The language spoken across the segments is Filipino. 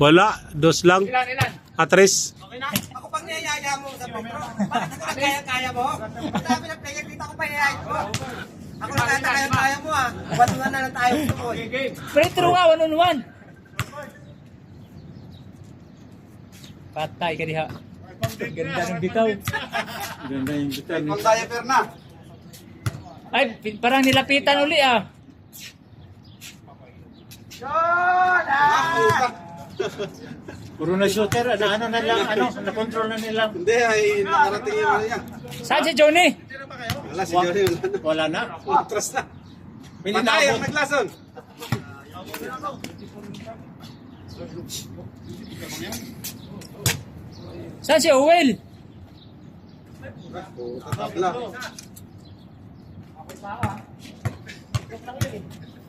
Wala, dos lang. Ilan? Atris. Okay na? Ako pang niyayaya mo sa Petro. Bakit ako kaya-kaya mo? Ang dami ng player dito ako pa niyayaya mo. Ako na kaya-kaya mo ah. Batungan na lang tayo. Game. Petro nga, 1-on-1. Patay ka diha. Ganda ng bitaw. Ganda yung bitan. Pang diaper na. Ay, parang nilapitan uli ah. Puro na shooter, ano na lang, na-control na nila. Hindi, ay nakarating yung ano niya. Saan si Johnny? Wala, si Johnny, wala na. Wala na. Atras na. Patay ang naglason. Saan si Owel? Tabla.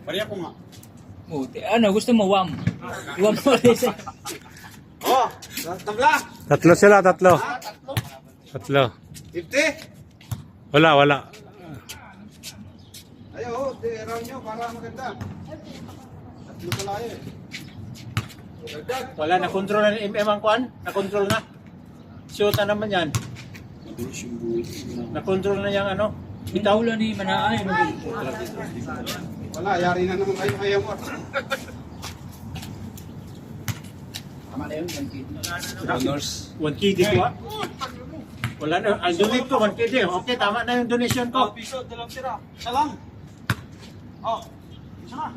Pariya ko nga. Ano, gusto mo wam? Wam mo rin. Oh, tabla. Tatlo sila, tatlo. Tatlo. 50. Wala. Ayaw, round nyo para maganda. Tatlo pala eh. Wala, na-control na ni MM ang kuan? Na-control na. Shoot na naman yan. Na-control na yung ano? Bitaw lang ni Manaay. Wala, yari na naman kayo ayaw mo. Honors. 1KD ko ah. Wala na, ang donate ko 1KD. Okay, tama na yung donation ko. Piso, dalawang sira. Isa lang. Oh, isa nga.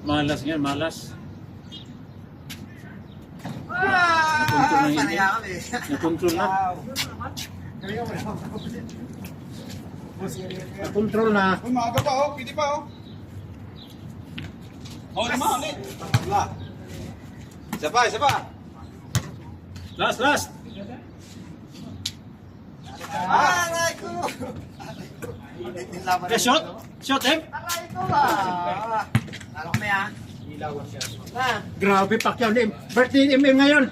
Malas yan, malas. Panaya kami. Na-control na. Na-control na. Uy, maaga pa oh, pwede pa oh. Oh, lima ulit. Tabla. Isa pa. Last. Aray ko! Okay, shot. Shot, eh. Aray ko ba? Lalo kami ah. Grabe, Pacquiao. Birthday ni MM ngayon.